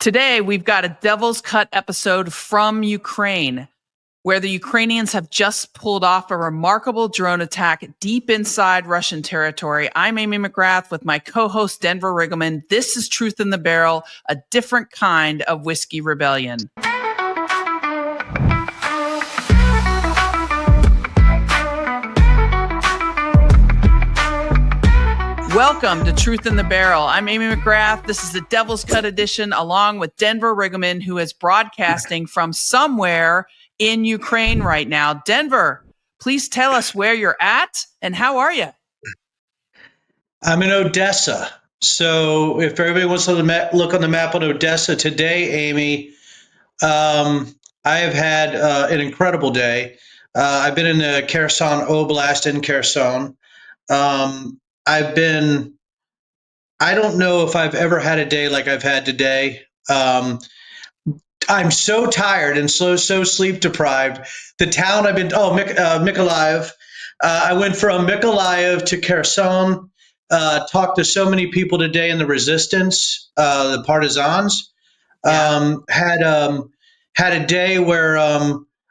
Today, we've got a Devil's Cut episode from Ukraine, where the Ukrainians have just pulled off a remarkable drone attack deep inside Russian territory. I'm Amy McGrath with my co-host Denver Riggleman. This is Truth in the Barrel, a different kind of whiskey rebellion. Welcome to Truth in the Barrel. I'm Amy McGrath. This is the Devil's Cut edition, along with Denver Riggleman, who is broadcasting from somewhere in Ukraine right now. Denver, please tell us where you're at and how are you? I'm in Odessa. So if everybody wants to look on the map on Odessa today, Amy, I have had an incredible day. I've been in the Kherson Oblast in Kherson. I don't know if I've ever had a day like I've had today. I'm so tired and so sleep deprived. The town I've been, Mykolaiv. I went from Mykolaiv to Kherson, talked to so many people today in the resistance, the partisans. Had a day where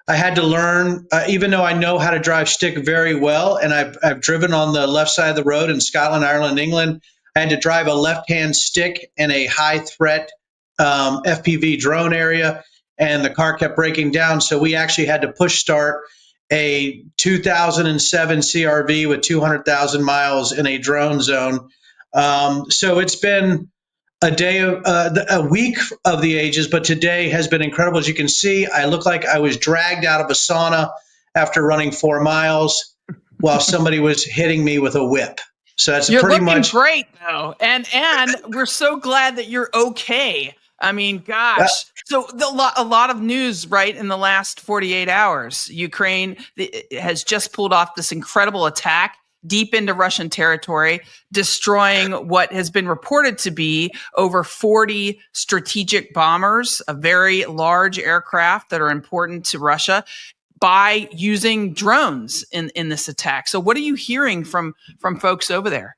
I had to learn, even though I know how to drive stick very well, and I've driven on the left side of the road in Scotland, Ireland, England. I had to drive a left-hand stick in a high-threat FPV drone area, and the car kept breaking down. So we actually had to push start a 2007 CRV with 200,000 miles in a drone zone. So it's been a week of the ages, but today has been incredible. As you can see, I look like I was dragged out of a sauna after running 4 miles while somebody was hitting me with a whip. So that's You're pretty looking much great, though, and we're so glad that you're okay. I mean, gosh. So a lot of news, right, in the last 48 hours. Ukraine has just pulled off this incredible attack deep into Russian territory, destroying what has been reported to be over 40 strategic bombers, a very large aircraft that are important to Russia, by using drones in this attack. So what are you hearing from folks over there?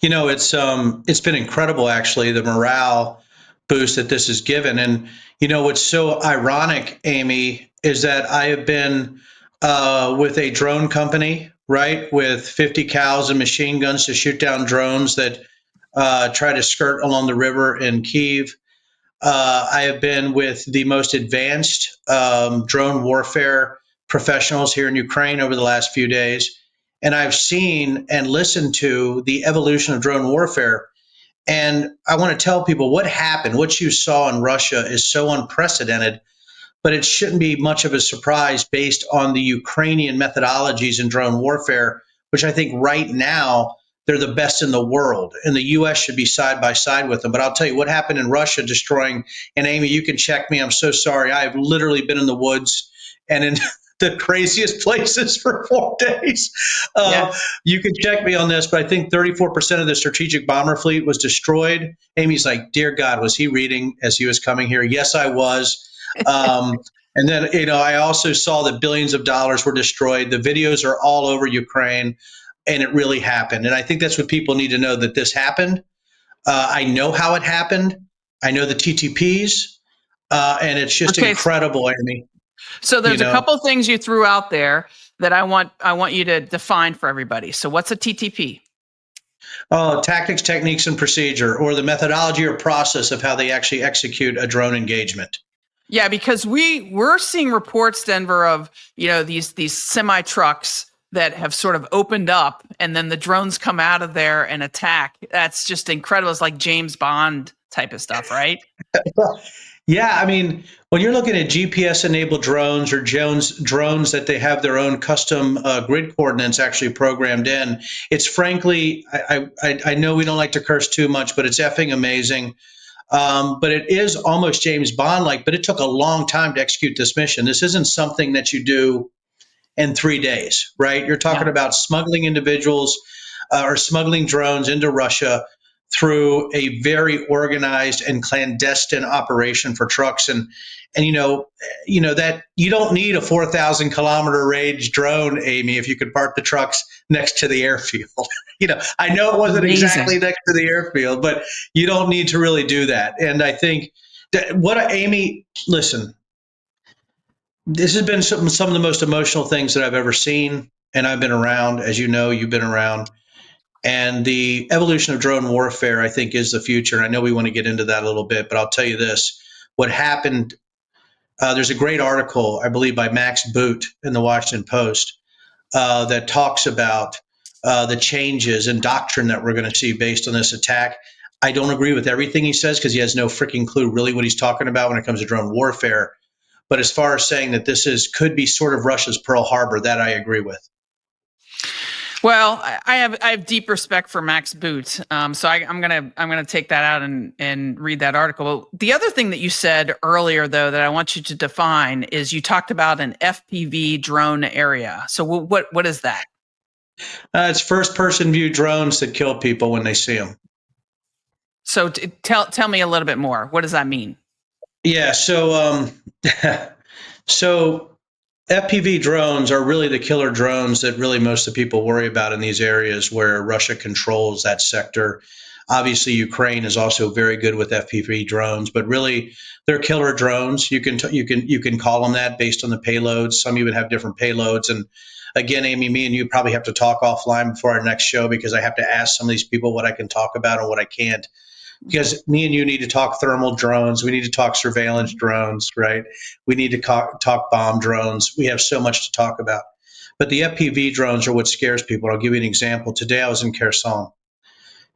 You know, it's been incredible, actually, the morale boost that this has given. And, you know, what's so ironic, Amy, is that I have been with a drone company, right, with 50 cows and machine guns to shoot down drones that try to skirt along the river in Kyiv. I have been with the most advanced drone warfare professionals here in Ukraine over the last few days. And I've seen and listened to the evolution of drone warfare. And I want to tell people what happened, what you saw in Russia is so unprecedented, but it shouldn't be much of a surprise based on the Ukrainian methodologies in drone warfare, which I think right now they're the best in the world. And the U.S. should be side by side with them. But I'll tell you what happened in Russia destroying, and Amy, you can check me. I'm so sorry. I've literally been in the woods and in the craziest places for 4 days. You can check me on this, but I think 34% of the strategic bomber fleet was destroyed. Amy's like, dear God, was he reading as he was coming here? Yes, I was. And then, you know, I also saw that billions of dollars were destroyed. The videos are all over Ukraine, and it really happened. And I think that's what people need to know, that this happened. I know how it happened. I know the TTPs, and it's just incredible, Amy. So there's a couple of things you threw out there that I want you to define for everybody. So what's a TTP? Oh, tactics, techniques, and procedure, or the methodology or process of how they actually execute a drone engagement. Yeah, because we're seeing reports, Denver, of, you know, these semi trucks that have sort of opened up, and then the drones come out of there and attack. That's just incredible. It's like James Bond type of stuff, right? Yeah, I mean, when you're looking at GPS-enabled drones or drones that they have their own custom grid coordinates actually programmed in, it's frankly, I know we don't like to curse too much, but it's effing amazing. But it is almost James Bond-like, but it took a long time to execute this mission. This isn't something that you do in 3 days, right? You're talking about smuggling individuals or smuggling drones into Russia through a very organized and clandestine operation for trucks. And that you don't need a 4,000 kilometer range drone, Amy, if you could park the trucks next to the airfield. I know it wasn't Amazing. exactly next to the airfield, but you don't need to really do that. And I think that Amy, listen, this has been some of the most emotional things that I've ever seen. And I've been around, as you know, you've been around. And the evolution of drone warfare, I think, is the future. And I know we want to get into that a little bit, but I'll tell you this. What happened, there's a great article, I believe, by Max Boot in the Washington Post that talks about the changes in doctrine that we're going to see based on this attack. I don't agree with everything he says because he has no freaking clue really what he's talking about when it comes to drone warfare. But as far as saying that could be sort of Russia's Pearl Harbor, that I agree with. Well, I have deep respect for Max Boot, so I'm gonna take that out and read that article. The other thing that you said earlier, though, that I want you to define is you talked about an FPV drone area. So what is that? It's first-person view drones that kill people when they see them. So tell me a little bit more. What does that mean? Yeah. So FPV drones are really the killer drones that really most of the people worry about in these areas where Russia controls that sector. Obviously, Ukraine is also very good with FPV drones, but really they're killer drones. You can call them that based on the payloads. Some even have different payloads. And again, Amy, me and you probably have to talk offline before our next show because I have to ask some of these people what I can talk about and what I can't. Because me and you need to talk thermal drones. We need to talk surveillance drones, right? We need to talk bomb drones. We have so much to talk about. But the FPV drones are what scares people. I'll give you an example. Today I was in Kherson.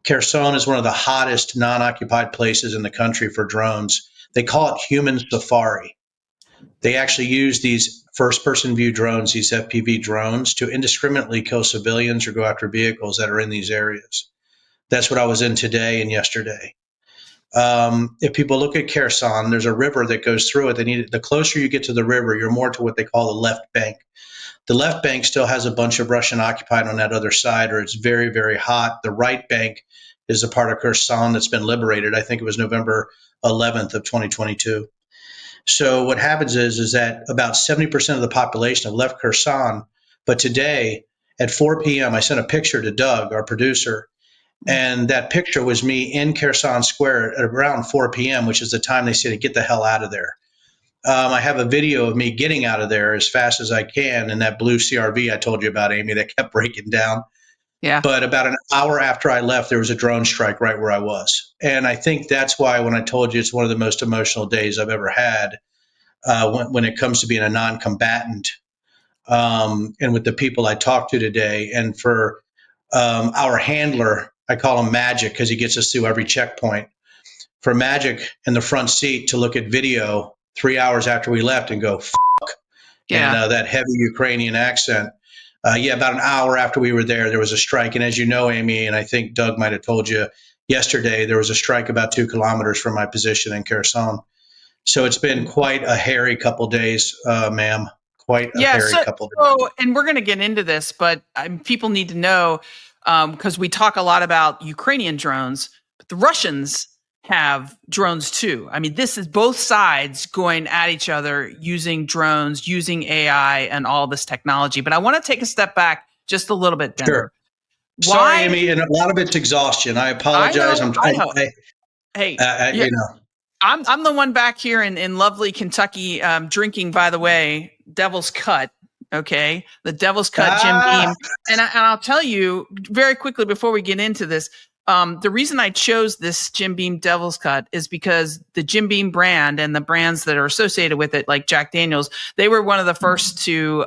Kherson is one of the hottest non-occupied places in the country for drones. They call it human safari. They actually use these first-person view drones, these FPV drones, to indiscriminately kill civilians or go after vehicles that are in these areas. That's what I was in today and yesterday. If people look at Kherson, there's a river that goes through it. The closer you get to the river, you're more to what they call the left bank. The left bank still has a bunch of Russian occupied on that other side, or it's very, very hot. The right bank is a part of Kherson that's been liberated. I think it was November 11th of 2022. So what happens is that about 70% of the population have left Kherson. But today at 4 p.m., I sent a picture to Doug, our producer, and that picture was me in Kherson Square at around 4 p.m., which is the time they say to get the hell out of there. I have a video of me getting out of there as fast as I can in that blue CRV I told you about, Amy, that kept breaking down. Yeah. But about an hour after I left, there was a drone strike right where I was. And I think that's why when I told you it's one of the most emotional days I've ever had when it comes to being a non-combatant and with the people I talked to today. And for our handler, I call him Magic because he gets us through every checkpoint. For Magic in the front seat to look at video 3 hours after we left and go, fuck, Yeah. and that heavy Ukrainian accent. About an hour after we were there was a strike. And as you know, Amy, and I think Doug might have told you yesterday, there was a strike about 2 kilometers from my position in Kherson. So it's been quite a hairy couple days, ma'am. Quite a hairy couple days. And we're going to get into this, but people need to know because we talk a lot about Ukrainian drones, but the Russians have drones too. I mean, this is both sides going at each other using drones, using AI, and all this technology. But I want to take a step back just a little bit, Denver. Sure. Sorry, Amy, and a lot of it's exhaustion. I apologize. I know. Hey, I'm the one back here in lovely Kentucky drinking, by the way, Devil's Cut. Okay. The Devil's Cut Jim Beam. And I'll tell you very quickly before we get into this, the reason I chose this Jim Beam Devil's Cut is because the Jim Beam brand and the brands that are associated with it, like Jack Daniels, they were one of the first to,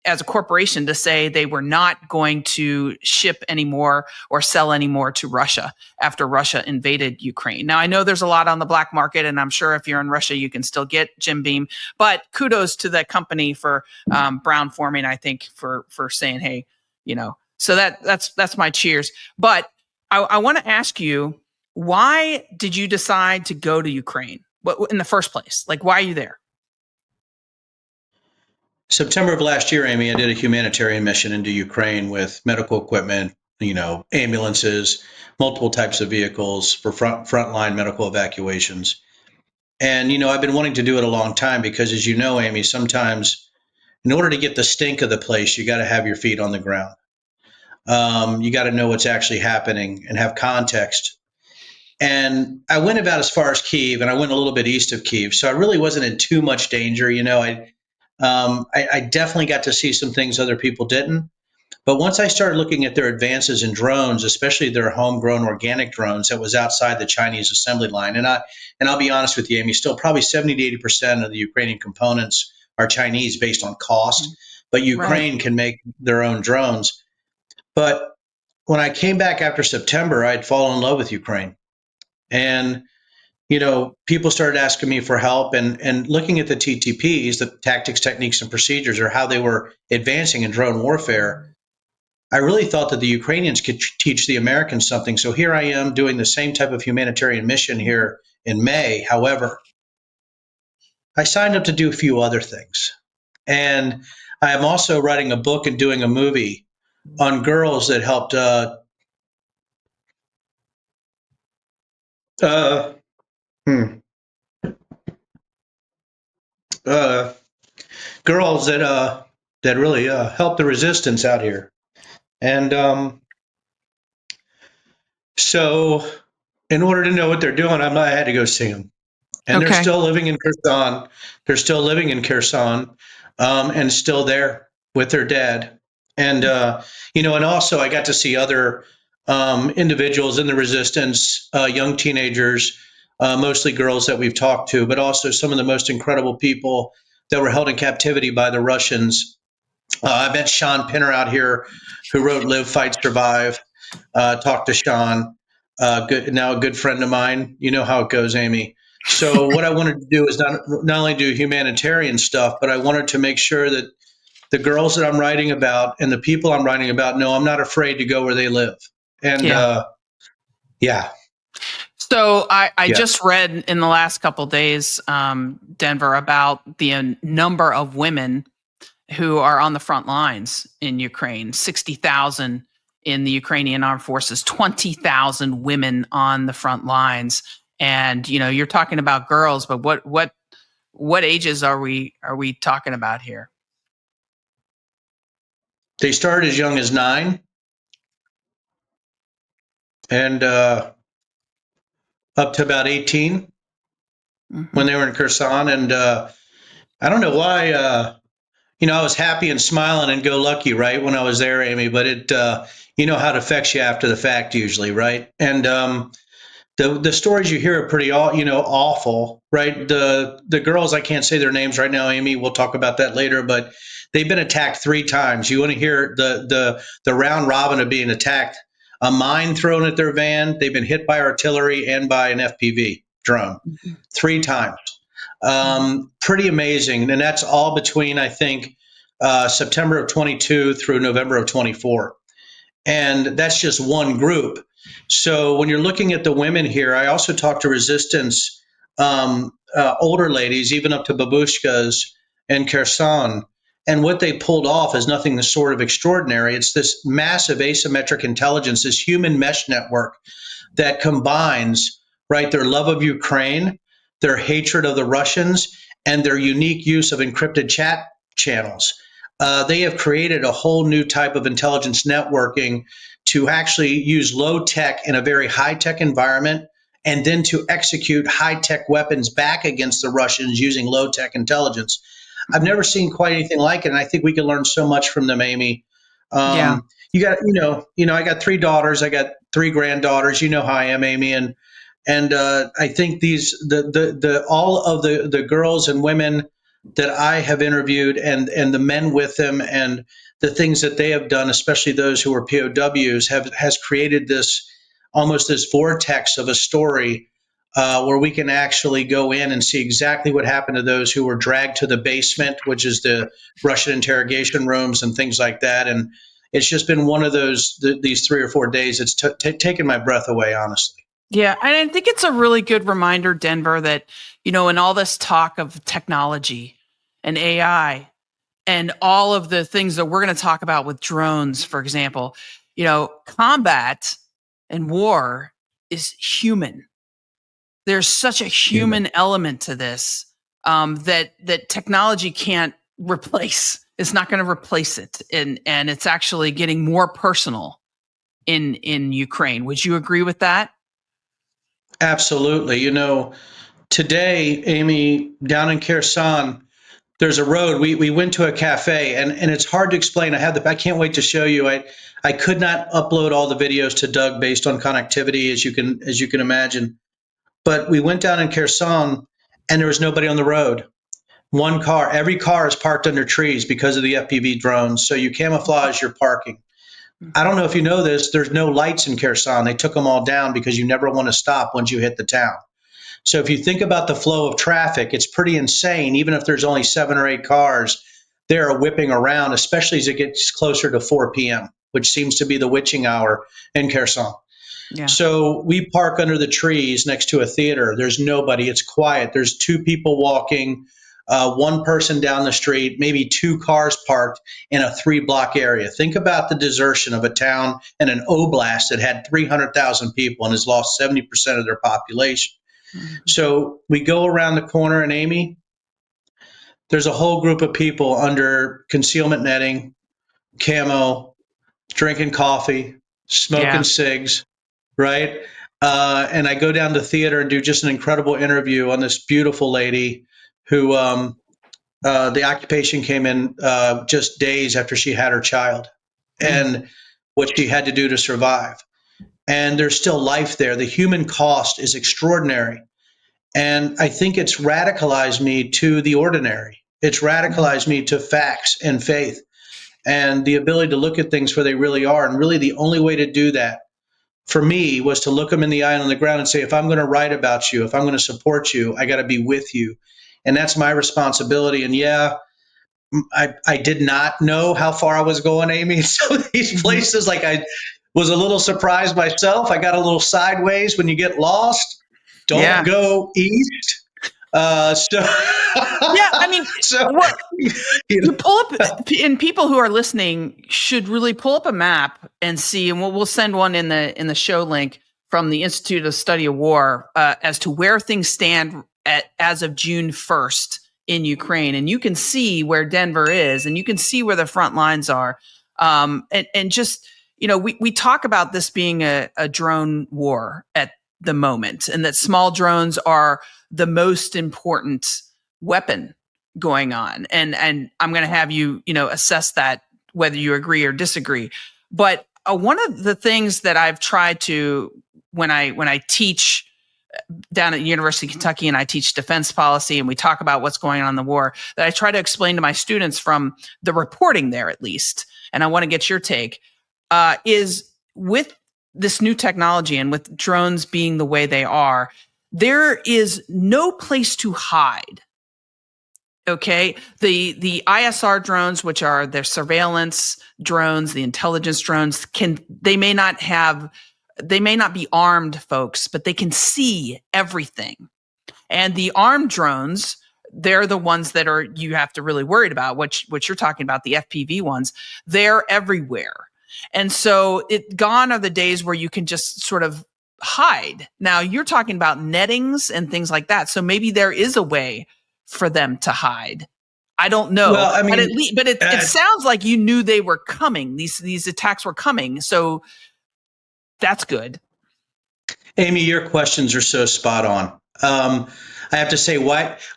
as a corporation, to say they were not going to ship anymore or sell anymore to Russia after Russia invaded Ukraine. Now, I know there's a lot on the black market, and I'm sure if you're in Russia, you can still get Jim Beam. But kudos to that company for Brown Forming, I think, for saying, hey, So that's my cheers. But I want to ask you, why did you decide to go to Ukraine? What in the first place? Like, why are you there? September of last year, Amy, I did a humanitarian mission into Ukraine with medical equipment, ambulances, multiple types of vehicles for frontline medical evacuations. And, I've been wanting to do it a long time because, as you know, Amy, sometimes in order to get the stink of the place, you got to have your feet on the ground. You got to know what's actually happening and have context. And I went about as far as Kyiv, and I went a little bit east of Kyiv, so I really wasn't in too much danger. I definitely got to see some things other people didn't. But once I started looking at their advances in drones, especially their homegrown organic drones that was outside the Chinese assembly line, and I'll be honest with you, Amy, still probably 70 to 80% of the Ukrainian components are Chinese based on cost, but Ukraine can make their own drones. But when I came back after September, I'd fallen in love with Ukraine. And, people started asking me for help and looking at the TTPs, the tactics, techniques, and procedures, or how they were advancing in drone warfare. I really thought that the Ukrainians could teach the Americans something. So here I am doing the same type of humanitarian mission here in May. However, I signed up to do a few other things. And I am also writing a book and doing a movie on girls that helped uh, girls that really helped the resistance out here. And so in order to know what they're doing, I had to go see them. And they're still living in Kherson. They're still living in Kherson, and still there with their dad. And and also I got to see other individuals in the resistance, young teenagers, mostly girls that we've talked to, but also some of the most incredible people that were held in captivity by the Russians. I met Sean Pinner out here, who wrote "Live, Fight, Survive." Talked to Sean, now a good friend of mine. You know how it goes, Amy. So what I wanted to do is not only do humanitarian stuff, but I wanted to make sure that the girls that I'm writing about and the people I'm writing about know I'm not afraid to go where they live. And yeah. So I just read in the last couple of days, Denver, about the number of women who are on the front lines in Ukraine. 60,000 in the Ukrainian armed forces, 20,000 women on the front lines. And you're talking about girls, but what ages are we talking about here? They started as young as 9, and up to about 18 when they were in Kherson. And I don't know why. I was happy and smiling and go lucky, right, when I was there, Amy. But it, you know how it affects you after the fact, usually, right? And the stories you hear are pretty, awful, right? The girls, I can't say their names right now, Amy. We'll talk about that later. But they've been attacked 3 times. You want to hear the round robin of being attacked? A mine thrown at their van. They've been hit by artillery and by an FPV drone 3 times. Pretty amazing. And that's all between, I think, September of 22 through November of 24. And that's just one group. So when you're looking at the women here, I also talked to resistance, older ladies, even up to Babushkas and Kherson. And what they pulled off is nothing sort of extraordinary. It's this massive asymmetric intelligence, this human mesh network that combines, right, their love of Ukraine, their hatred of the Russians, and their unique use of encrypted chat channels. They have created a whole new type of intelligence networking to actually use low tech in a very high tech environment, and then to execute high tech weapons back against the Russians using low tech intelligence. I've never seen quite anything like it, and I think we can learn so much from them, Amy. You got, I got 3 daughters, I got 3 granddaughters. You know how I am, Amy, and I think the all of the girls and women that I have interviewed, and the men with them, and the things that they have done, especially those who are POWs, has created this almost this vortex of a story where we can actually go in and see exactly what happened to those who were dragged to the basement, which is the Russian interrogation rooms and things like that. And it's just been one of these 3 or 4 days. It's taken my breath away, honestly. Yeah, and I think it's a really good reminder, Denver, that, in all this talk of technology and AI and all of the things that we're going to talk about with drones, for example, combat and war is human. There's such a human element to this that technology can't replace. It's not going to replace it, and it's actually getting more personal in Ukraine. Would you agree with that? Absolutely. Today, Amy, down in Kherson, there's a road. We went to a cafe, and it's hard to explain. I can't wait to show you. I could not upload all the videos to Doug based on connectivity, as you can imagine. But we went down in Kherson, and there was nobody on the road. One car. Every car is parked under trees because of the FPV drones. So you camouflage your parking. I don't know if you know this. There's no lights in Kherson. They took them all down because you never want to stop once you hit the town. So if you think about the flow of traffic, it's pretty insane. Even if there's only 7 or 8 cars, they are whipping around, especially as it gets closer to 4 p.m., which seems to be the witching hour in Kherson. Yeah. So we park under the trees next to a theater. There's nobody. It's quiet. There's 2 people walking, 1 person down the street, maybe 2 cars parked in a 3-block area. Think about the desertion of a town and an oblast that had 300,000 people and has lost 70% of their population. Mm-hmm. So we go around the corner, and Amy, there's a whole group of people under concealment netting, camo, drinking coffee, smoking cigs, right? And I go down to theater and do just an incredible interview on this beautiful lady who the occupation came in just days after she had her child, and what she had to do to survive. And there's still life there. The human cost is extraordinary. And I think it's radicalized me to the ordinary. It's radicalized me to facts and faith and the ability to look at things for they really are. And really, the only way to do that for me was to look them in the eye and on the ground and say, if I'm going to write about you, if I'm going to support you, I got to be with you. And that's my responsibility. And yeah, I did not know how far I was going, Amy. So these places, like, I was a little surprised myself. I got a little sideways. When you get lost, don't go east. I mean, you pull up, and people who are listening should really pull up a map and see, and we'll send one in the show link from the Institute of Study of War as to where things stand as of June 1st in Ukraine, and you can see where Denver is, and you can see where the front lines are, and just we talk about this being a drone war at the moment, and that small drones are the most important weapon going on. And I'm going to have you, assess that, whether you agree or disagree. But one of the things that I've tried to, when I teach down at the University of Kentucky and I teach defense policy and we talk about what's going on in the war, that I try to explain to my students from the reporting there, at least, and I want to get your take, is with this new technology and with drones being the way they are, there is no place to hide. Okay. The ISR drones, which are their surveillance drones, the intelligence drones, they may not be armed, folks, but they can see everything. And the armed drones, they're the ones that you have to really worry about, what you're talking about, the FPV ones. They're everywhere. And so gone are the days where you can just sort of hide. Now you're talking about nettings and things like that. So maybe there is a way for them to hide. I don't know. Well, I mean, but it sounds like you knew they were coming. These attacks were coming. So that's good. Amy, your questions are so spot on. I have to say,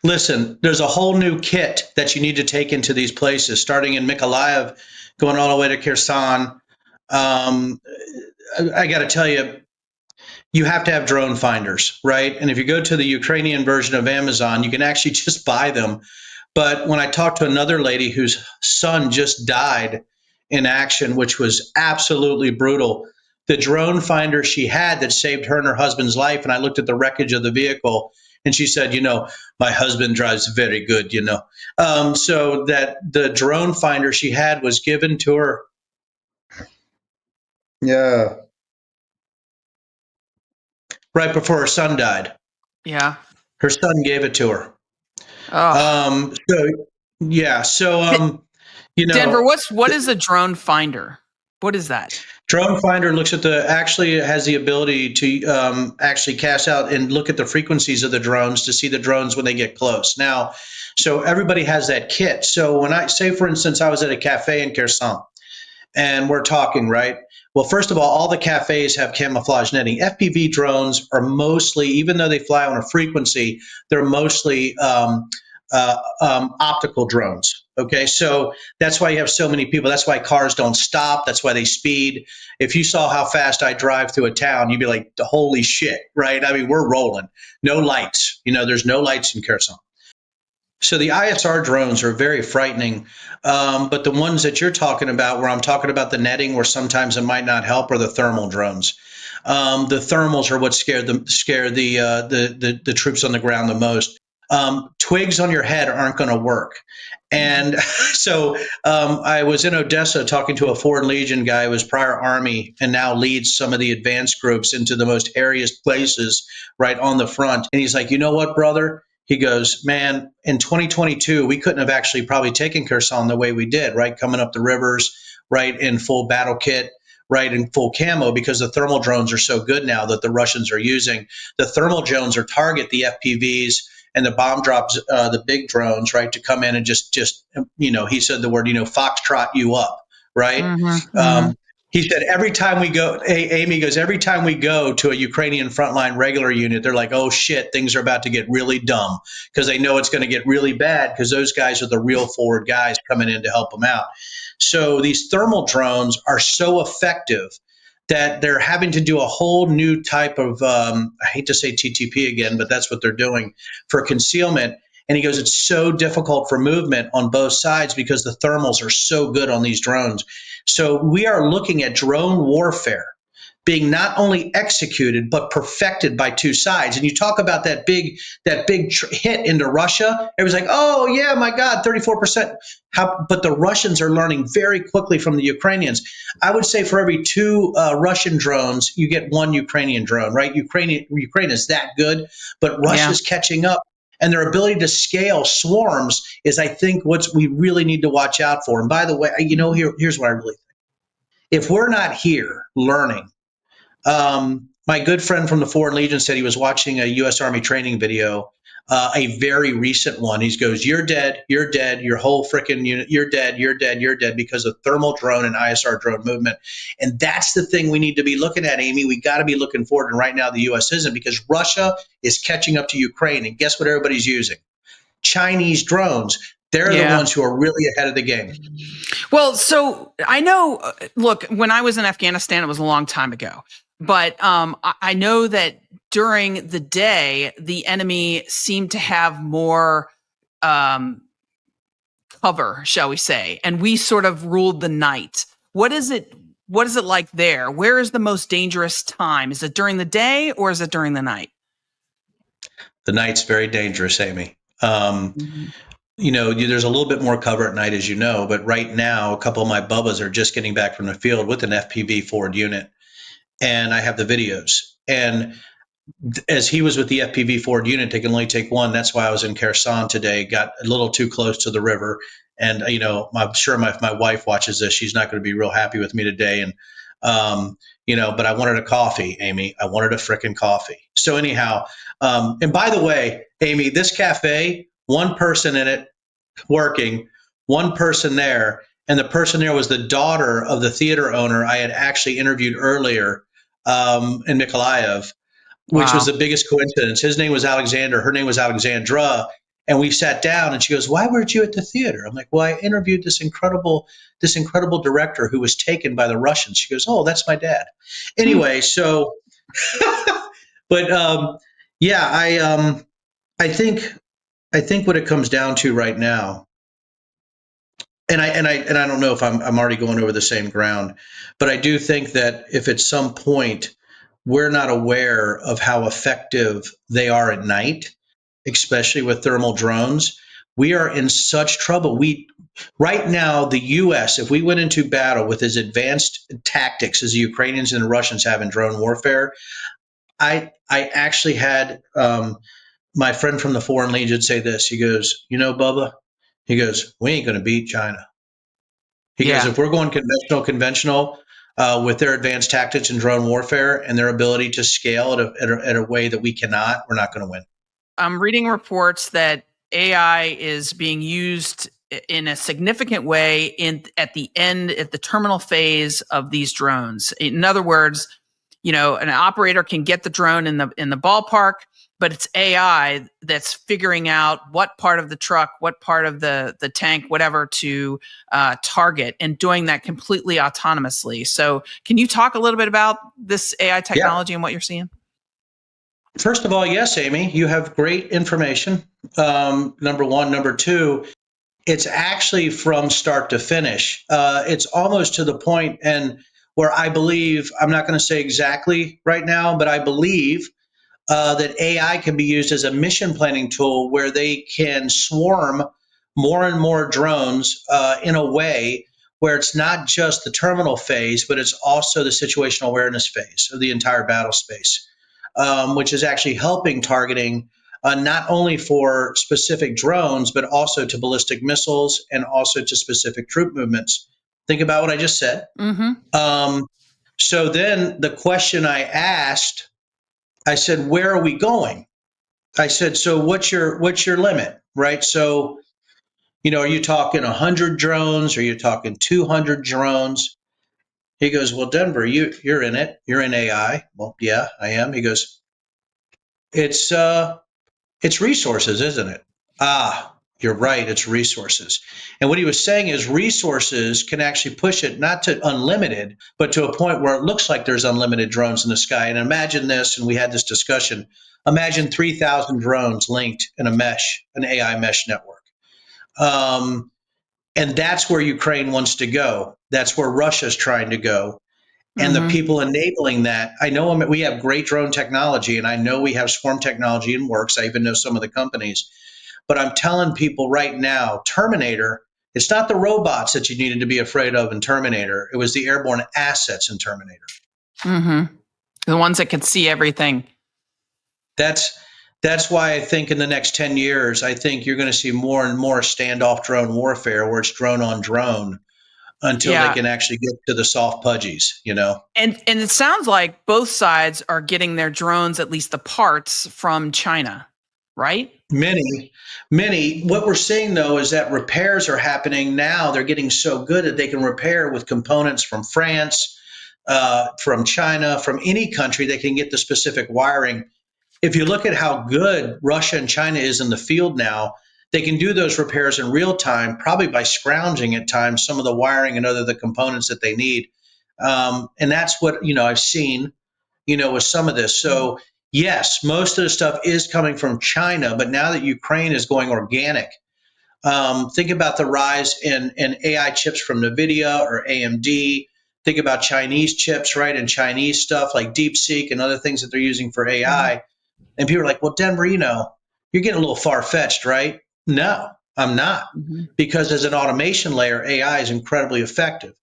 listen, there's a whole new kit that you need to take into these places, starting in Mykolaiv, going all the way to Kherson. I got to tell you, you have to have drone finders, right? And if you go to the Ukrainian version of Amazon, you can actually just buy them. But when I talked to another lady whose son just died in action, which was absolutely brutal, the drone finder she had that saved her and her husband's life, and I looked at the wreckage of the vehicle, and she said, my husband drives very good, so that the drone finder she had was given to her. Yeah. Right before her son died. Yeah. Her son gave it to her. Oh. So Denver, what is a drone finder? What is that? Drone Finder looks at the actually has the ability to actually cast out and look at the frequencies of the drones to see the drones when they get close. Now, so everybody has that kit. So when I say, for instance, I was at a cafe in Kherson and we're talking, right? Well, first of all the cafes have camouflage netting. FPV drones are mostly, even though they fly on a frequency, they're mostly optical drones. Okay, so that's why you have so many people. That's why cars don't stop. That's why they speed. If you saw how fast I drive through a town, you'd be like, holy shit, right? I mean, we're rolling. No lights. There's no lights in Kherson. So the ISR drones are very frightening, but the ones that you're talking about, where I'm talking about the netting, where sometimes it might not help, are the thermal drones. The thermals are what scare the troops on the ground the most. Twigs on your head aren't going to work. And so I was in Odessa talking to a Foreign Legion guy who was prior Army and now leads some of the advanced groups into the most hairiest places right on the front. And he's like, you know what, brother? He goes, man, in 2022, we couldn't have actually probably taken Kherson the way we did, right? Coming up the rivers, right, in full battle kit, right, in full camo, because the thermal drones are so good now that the Russians are using. The thermal drones are target the FPVs and the bomb drops, the big drones, right, to come in and just he said the word, foxtrot you up, right? Mm-hmm, mm-hmm. Um, he said every time we go, Amy goes, every time we go to a Ukrainian frontline regular unit, they're like, oh shit, things are about to get really dumb, because they know it's going to get really bad, because those guys are the real forward guys coming in to help them out. So these thermal drones are so effective that they're having to do a whole new type of, I hate to say TTP again, but that's what they're doing for concealment. And he goes, it's so difficult for movement on both sides because the thermals are so good on these drones. So we are looking at drone warfare being not only executed but perfected by two sides. And you talk about that big hit into Russia. It was like, oh yeah, my God, 34%. But the Russians are learning very quickly from the Ukrainians. I would say for every two Russian drones, you get one Ukrainian drone, right? Ukraine is that good, but Yeah. Russia's catching up. And their ability to scale swarms is, I think, what we really need to watch out for. And by the way, here's what I really think. If we're not here learning, my good friend from the Foreign Legion said he was watching a U.S. Army training video, a very recent one. He goes, you're dead, your whole freaking unit, you're dead, you're dead because of thermal drone and ISR drone movement. And that's the thing we need to be looking at, Amy. We got to be looking forward. And right now the U.S. isn't, because Russia is catching up to Ukraine. And guess what everybody's using? Chinese drones. They're the Yeah. ones who are really ahead of the game. Well, so I know, look, when I was in Afghanistan, it was a long time ago, but I know that during the day, the enemy seemed to have more um, cover, shall we say, and we sort of ruled the night. What is it? What is it like there? Where is the most dangerous time? Is it during the day or is it during the night? The night's very dangerous, Amy. Mm-hmm. There's a little bit more cover at night, as you know, but right now, a couple of my bubbas are just getting back from the field with an FPV forward unit, and I have the videos. And as he was with the FPV forward unit, they can only take one. That's why I was in Kherson today, got a little too close to the river. And, I'm sure if my wife watches this, she's not going to be real happy with me today. And, but I wanted a coffee, Amy. I wanted a frickin' coffee. So anyhow, and by the way, Amy, this cafe, one person in it working, one person there, and the person there was the daughter of the theater owner I had actually interviewed earlier in Mykolaiv, which was Wow. the biggest coincidence. His name was Alexander. Her name was Alexandra. And we sat down and she goes, why weren't you at the theater? I'm like, well, I interviewed this incredible director who was taken by the Russians. She goes, oh, that's my dad. Anyway, so, but yeah, I think what it comes down to right now, and I don't know if I'm already going over the same ground, but I do think that if at some point we're not aware of how effective they are at night, especially with thermal drones, we are in such trouble. Right now, the U.S., if we went into battle with as advanced tactics as the Ukrainians and the Russians have in drone warfare, I actually had my friend from the Foreign Legion say this. He goes, Bubba, he goes, we ain't going to beat China. He goes, Yeah. if we're going conventional, with their advanced tactics in drone warfare and their ability to scale at a way that we cannot, we're not going to win. I'm reading reports that AI is being used in a significant way at the terminal phase of these drones. In other words, an operator can get the drone in the ballpark, but it's AI that's figuring out what part of the truck, what part of the tank, whatever to target, and doing that completely autonomously. So, can you talk a little bit about this AI technology and what you're seeing? First of all, yes, Amy, you have great information. Number one. Number two, it's actually from start to finish. It's almost to the point and where I believe, I'm not going to say exactly right now, but I believe that AI can be used as a mission planning tool where they can swarm more and more drones in a way where it's not just the terminal phase, but it's also the situational awareness phase of the entire battle space, which is actually helping targeting not only for specific drones, but also to ballistic missiles and also to specific troop movements. Think about what I just said. So then the question I asked, I said, where are we going? I said, so what's your limit, right? So, are you talking 100 drones? Are you talking 200 drones? He goes, well, Denver, you're in it. You're in AI. Well, yeah, I am. He goes, it's resources, isn't it? Ah, you're right. It's resources. And what he was saying is resources can actually push it not to unlimited, but to a point where it looks like there's unlimited drones in the sky. And imagine this, and we had this discussion. Imagine 3,000 drones linked in an AI mesh network. And that's where Ukraine wants to go. That's where Russia's trying to go. And the people enabling that, I know we have great drone technology, and I know we have swarm technology in works. I even know some of the companies. But I'm telling people right now, Terminator, it's not the robots that you needed to be afraid of in Terminator. It was the airborne assets in Terminator. The ones that can see everything. That's why I think in the next 10 years, I think you're going to see more and more standoff drone warfare where it's drone on drone until they can actually get to the soft pudgies, And it sounds like both sides are getting their drones, at least the parts, from China, right? Many. What we're seeing, though, is that repairs are happening now. They're getting so good that they can repair with components from France, from China, from any country. They can get the specific wiring. If you look at how good Russia and China is in the field now, they can do those repairs in real time, probably by scrounging at times some of the wiring and the components that they need. And that's what, I've seen, with some of this. So yes, most of the stuff is coming from China, but now that Ukraine is going organic, think about the rise in AI chips from NVIDIA or AMD. Think about Chinese chips, right? And Chinese stuff like DeepSeek and other things that they're using for AI. And people are like, well, Denver, you're getting a little far-fetched, right? No, I'm not. Because as an automation layer, AI is incredibly effective.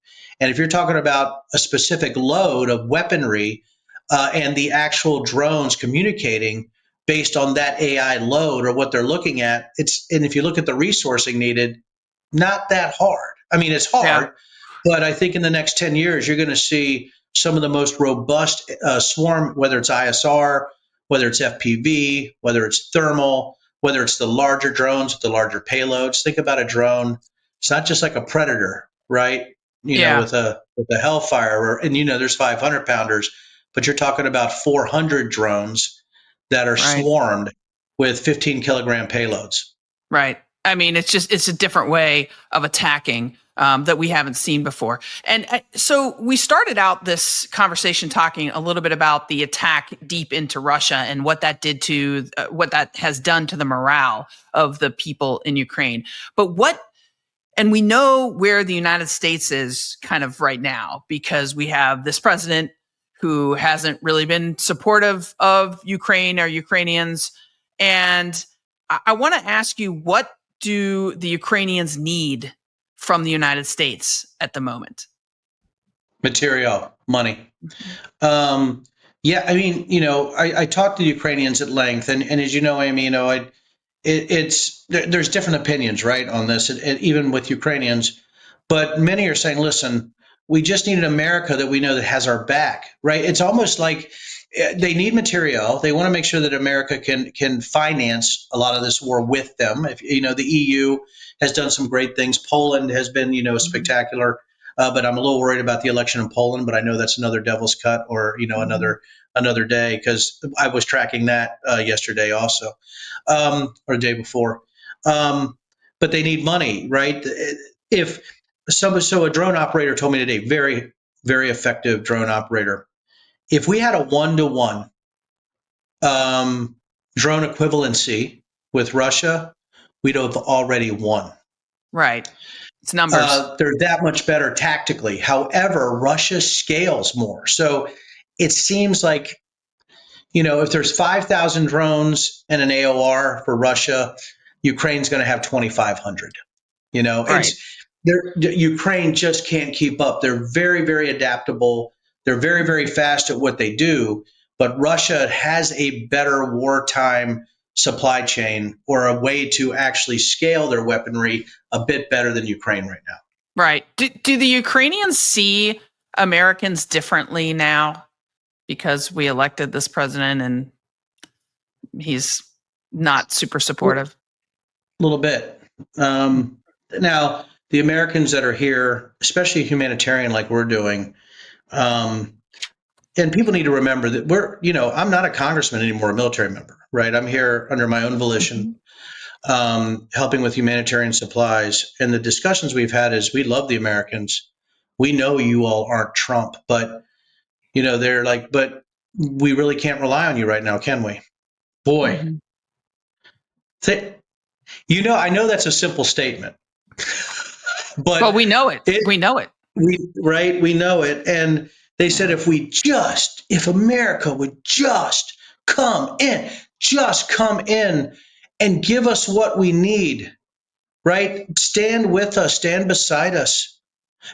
And if you're talking about a specific load of weaponry and the actual drones communicating based on that AI load or what they're looking at, and if you look at the resourcing needed, not that hard. I mean, it's hard, but I think in the next 10 years, you're going to see some of the most robust swarm, whether it's ISR, whether it's FPV, whether it's thermal, whether it's the larger drones with the larger payloads. Think about a drone. It's not just like a Predator, right? With a Hellfire, and there's 500 pounders, but you're talking about 400 drones that are swarmed with 15 kilogram payloads. Right. I mean, it's a different way of attacking that we haven't seen before. And so we started out this conversation talking a little bit about the attack deep into Russia and what that did to what that has done to the morale of the people in Ukraine. And we know where the United States is kind of right now because we have this president who hasn't really been supportive of Ukraine or Ukrainians. And I want to ask you, what do the Ukrainians need from the United States at the moment? Material, money. Yeah, I mean, I talked to the Ukrainians at length, and as you know, Amy, there's different opinions, right, on this, even with Ukrainians, but many are saying, listen, we just need an America that we know that has our back, right? It's almost like they need material. They want to make sure that America can finance a lot of this war with them. If the EU has done some great things. Poland has been spectacular. But I'm a little worried about the election in Poland. But I know that's another devil's cut, or another day, because I was tracking that yesterday also, or the day before. But they need money, right? If so a drone operator told me today, very, very effective drone operator. If we had a 1-to-1 drone equivalency with Russia, we'd have already won. Right. It's numbers. They're that much better tactically. However, Russia scales more. So it seems like, if there's 5,000 drones and an AOR for Russia, Ukraine's going to have 2,500. Right. Ukraine just can't keep up. They're very, very adaptable. They're very, very fast at what they do. But Russia has a better wartime supply chain, or a way to actually scale their weaponry a bit better than Ukraine right now. Right. Do the Ukrainians see Americans differently now because we elected this president and he's not super supportive? A little bit. Now, the Americans that are here, especially humanitarian like we're doing, and people need to remember that I'm not a congressman anymore, a military member, right? I'm here under my own volition, helping with humanitarian supplies. And the discussions we've had is, we love the Americans. We know you all aren't Trump, but, they're like, but we really can't rely on you right now, can we? Boy. I know that's a simple statement, but we know it. We know it. We know it. And they said, if America would just come in and give us what we need, right? Stand with us, stand beside us.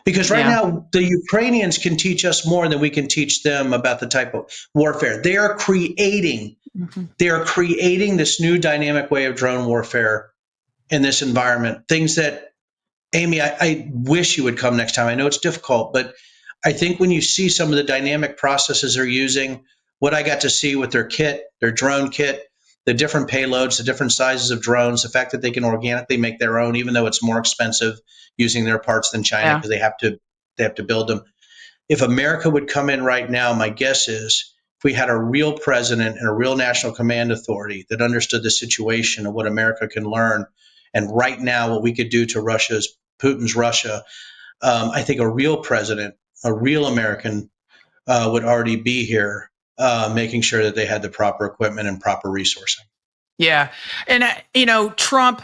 Because right now, the Ukrainians can teach us more than we can teach them about the type of warfare. They are creating this new dynamic way of drone warfare in this environment. Things that, Amy, I wish you would come next time. I know it's difficult, but I think when you see some of the dynamic processes they're using, what I got to see with their kit, their drone kit, the different payloads, the different sizes of drones, the fact that they can organically make their own, even though it's more expensive using their parts than China, because they have to build them. If America would come in right now, my guess is, if we had a real president and a real national command authority that understood the situation of what America can learn, and right now what we could do to Putin's Russia, I think a real president, a real American would already be here, making sure that they had the proper equipment and proper resourcing. Yeah. And, Trump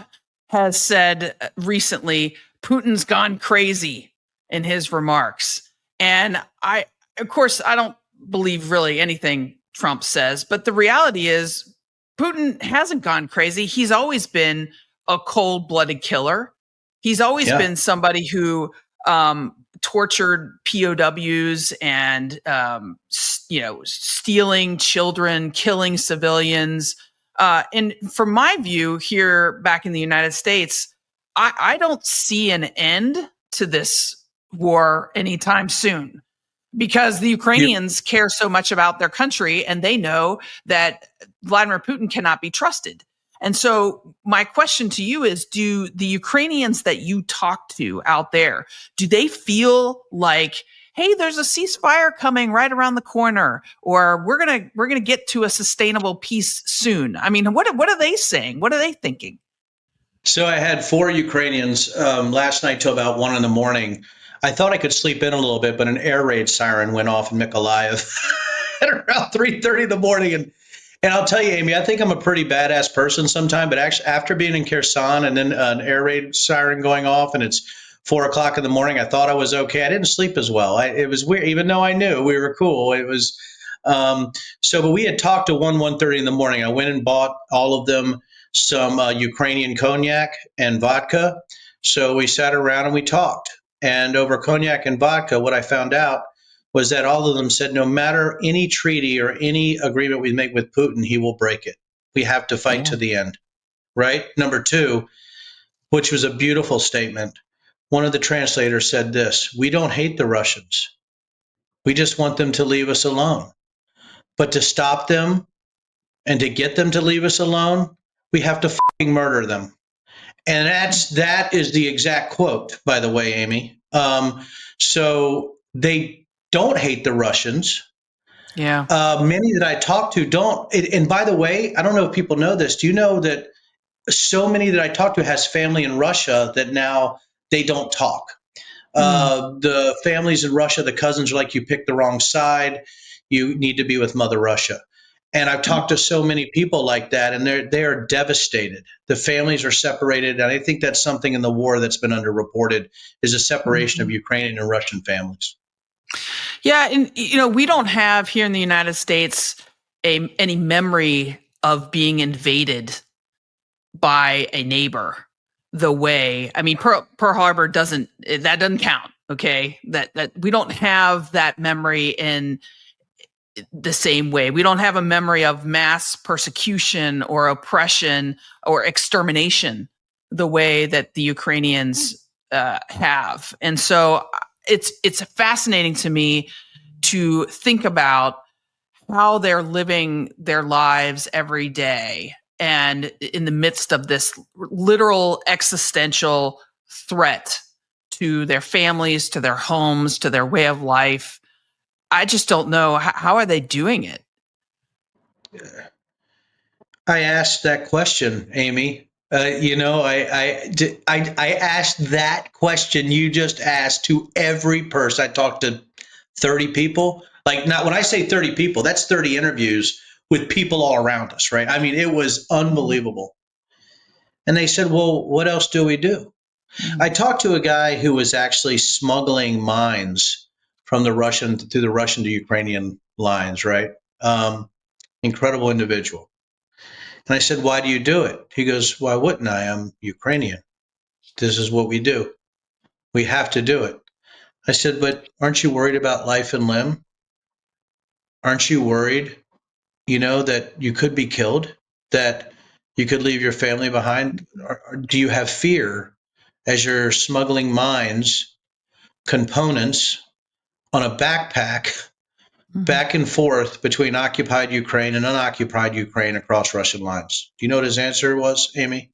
has said recently, Putin's gone crazy in his remarks. And of course, I don't believe really anything Trump says, but the reality is Putin hasn't gone crazy. He's always been a cold-blooded killer. He's always been somebody who tortured POWs and, stealing children, killing civilians. And from my view here back in the United States, I don't see an end to this war anytime soon, because the Ukrainians care so much about their country, and they know that Vladimir Putin cannot be trusted. And so my question to you is, do the Ukrainians that you talk to out there, do they feel like, hey, there's a ceasefire coming right around the corner, or we're going to get to a sustainable peace soon? I mean, what are they saying? What are they thinking? So I had 4 Ukrainians last night till about 1 a.m. I thought I could sleep in a little bit, but an air raid siren went off in Mykolaiv at around 3:30 in the morning. And I'll tell you, Amy, I think I'm a pretty badass person sometime, but actually after being in Kherson and then an air raid siren going off and it's 4 o'clock in the morning, I thought I was okay. I didn't sleep as well. It was weird, even though I knew we were cool. It was, but we had talked to 1:30 in the morning. I went and bought all of them some Ukrainian cognac and vodka. So we sat around and we talked. And over cognac and vodka, what I found out was that all of them said, no matter any treaty or any agreement we make with Putin, he will break it. We have to fight to the end, right? Number 2, which was a beautiful statement, one of the translators said this: "We don't hate the Russians. We just want them to leave us alone. But to stop them and to get them to leave us alone, we have to fucking murder them." And that is the exact quote, by the way, Amy. So they don't hate the Russians. Yeah. Many that I talk to don't. And by the way, I don't know if people know this. Do you know that so many that I talk to has family in Russia that now they don't talk? Mm. The families in Russia, the cousins are like, you picked the wrong side. You need to be with Mother Russia. And I've talked to so many people like that, and they are devastated. The families are separated, and I think that's something in the war that's been underreported is a separation of Mhm. Ukrainian and Russian families. Yeah, and we don't have here in the United States any memory of being invaded by a neighbor the way, I mean, Pearl Harbor doesn't count. Okay, that we don't have that memory in the same way. We don't have a memory of mass persecution or oppression or extermination the way that the Ukrainians have. And so it's fascinating to me to think about how they're living their lives every day and in the midst of this literal existential threat to their families, to their homes, to their way of life. I just don't know how are they doing it. I asked that question, Amy. I asked that question you just asked to every person. I talked to 30 people. Like, not when I say 30 people, that's 30 interviews with people all around us, right? I mean, it was unbelievable. And they said, well, what else do we do? I Mm. talked to a guy who was actually smuggling mines from the Russian through the Russian to Ukrainian lines, right? Incredible individual. And I said, why do you do it? He goes, why wouldn't I? I'm Ukrainian. This is what we do. We have to do it. I said, but aren't you worried about life and limb? Aren't you worried, that you could be killed, that you could leave your family behind? Or do you have fear as you're smuggling mines, components on a backpack Mhm. back and forth between occupied Ukraine and unoccupied Ukraine across Russian lines? Do you know what his answer was, Amy?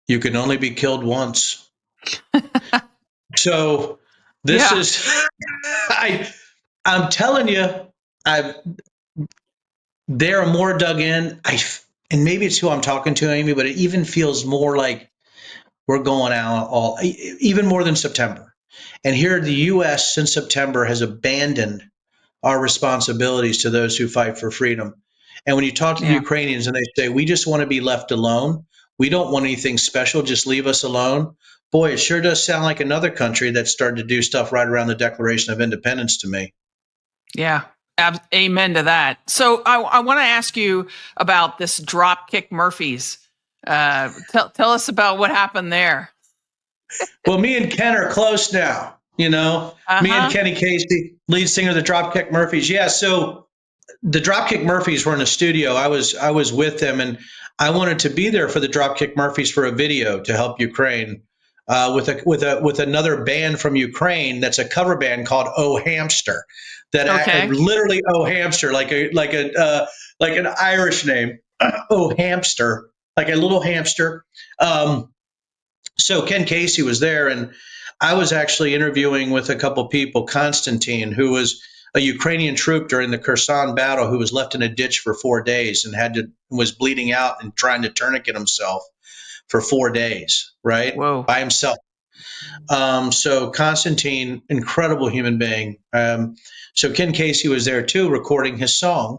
You can only be killed once. So this Yeah. is, I'm telling you, I they're more dug in. And maybe it's who I'm talking to, Amy, but it even feels more like we're going out even more than September. And here, the U.S. since September has abandoned our responsibilities to those who fight for freedom. And when you talk to the Yeah. Ukrainians and they say, we just want to be left alone, we don't want anything special, just leave us alone. Boy, it sure does sound like another country that's starting to do stuff right around the Declaration of Independence to me. Yeah. Amen to that. So I want to ask you about this Dropkick Murphys. Tell us about what happened there. Well, me and Ken are close now. Uh Me and huh. Kenny Casey, lead singer of the Dropkick Murphys. Yeah, so the Dropkick Murphys were in a studio. I was with them, and I wanted to be there for the Dropkick Murphys for a video to help Ukraine with another band from Ukraine that's a cover band called Oh Hamster, Okay. literally Oh Hamster, like an Irish name, Oh Hamster, like a little hamster. So Ken Casey was there, and I was actually interviewing with a couple people, Konstantin, who was a Ukrainian troop during the Kherson battle, who was left in a ditch for 4 days and was bleeding out and trying to tourniquet himself for 4 days, right, Whoa. by himself. So Konstantin, incredible human being. So Ken Casey was there too, recording his song,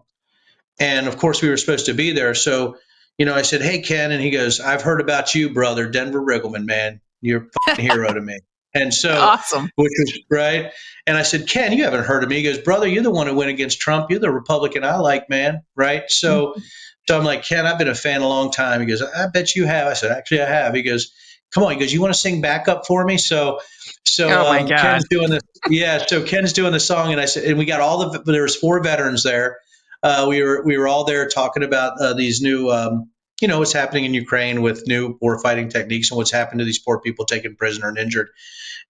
and of course, we were supposed to be there. So, I said, hey, Ken. And he goes, I've heard about you, brother, Denver Riggleman, man. You're a fucking hero to me. And so, Awesome. which was right. And I said, Ken, you haven't heard of me. He goes, brother, you're the one who went against Trump. You're the Republican I like, man. Right. So I'm like, Ken, I've been a fan a long time. He goes, I bet you have. I said, actually, I have. He goes, come on. He goes, you want to sing backup for me? So Oh my God. Ken's doing this. Yeah. So Ken's doing the song. And I said, and we got there was 4 veterans there. We were all there talking about these new what's happening in Ukraine with new war fighting techniques and what's happened to these poor people taken prisoner and injured.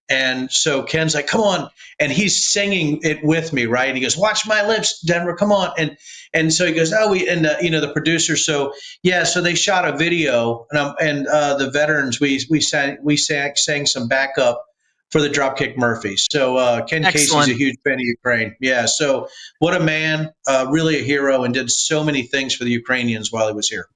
And so Ken's like, come on. And he's singing it with me, right? And he goes, watch my lips, Denver, come on. And so he goes, oh, the producer. So, yeah, so they shot a video and the veterans, we sang some backup for the Dropkick Murphys. So Ken Casey's a Excellent. huge fan of Ukraine. Yeah. So what a man, really a hero, and did so many things for the Ukrainians while he was here.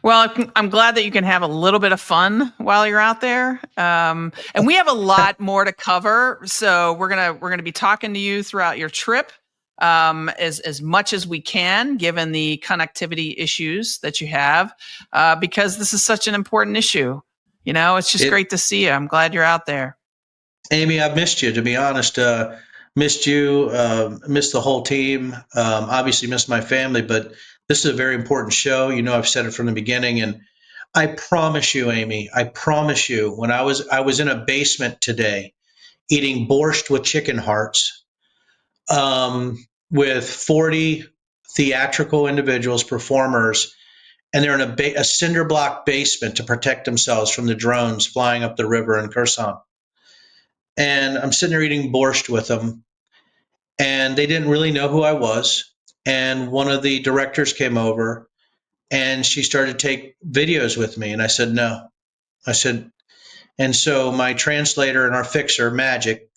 Well, I'm glad that you can have a little bit of fun while you're out there, and we have a lot more to cover. So we're gonna be talking to you throughout your trip, as much as we can, given the connectivity issues that you have, because this is such an important issue. It's just great to see you. I'm glad you're out there. Amy, I've missed you, to be honest. Missed you, missed the whole team. Obviously, missed my family, but this is a very important show. I've said it from the beginning, and I promise you, Amy, I promise you, when I was in a basement today, eating borscht with chicken hearts, with 40 theatrical individuals, performers, and they're in a cinder block basement to protect themselves from the drones flying up the river in Kherson. And I'm sitting there eating borscht with them, and they didn't really know who I was. And one of the directors came over and she started to take videos with me. And I said, no. I said, and so my translator and our fixer, Magic,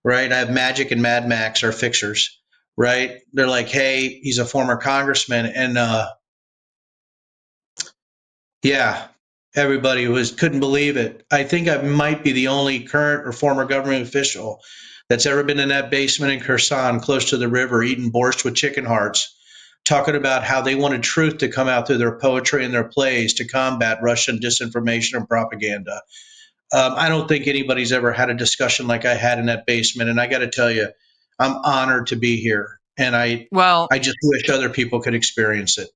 right? I have Magic and Mad Max, our fixers, right? They're like, hey, he's a former congressman. And yeah, everybody couldn't believe it. I think I might be the only current or former government official that's ever been in that basement in Kherson, close to the river, eating borscht with chicken hearts, talking about how they wanted truth to come out through their poetry and their plays to combat Russian disinformation and propaganda. I don't think anybody's ever had a discussion like I had in that basement. And I got to tell you, I'm honored to be here. And Well, I just wish other people could experience it.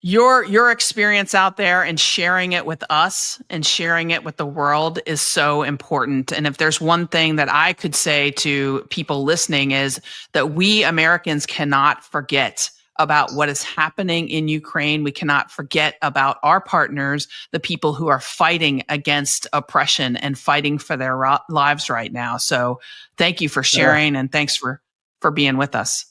your experience out there and sharing it with us and sharing it with the world is so important. And if there's one thing that I could say to people listening, is that we Americans cannot forget about what is happening in Ukraine. We cannot forget about our partners, the people who are fighting against oppression and fighting for their lives right now. So thank you for sharing, and thanks for being with us.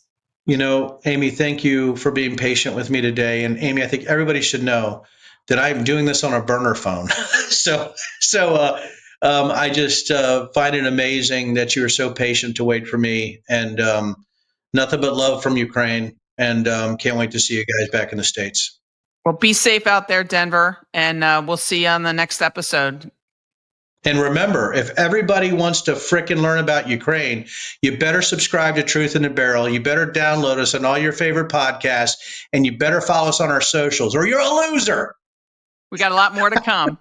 Amy, thank you for being patient with me today. And Amy, I think everybody should know that I'm doing this on a burner phone. so I just find it amazing that you were so patient to wait for me. And nothing but love from Ukraine. And can't wait to see you guys back in the States. Well, be safe out there, Denver, and we'll see you on the next episode. And remember, if everybody wants to frickin' learn about Ukraine, you better subscribe to Truth in the Barrel. You better download us on all your favorite podcasts, and you better follow us on our socials, or you're a loser. We got a lot more to come.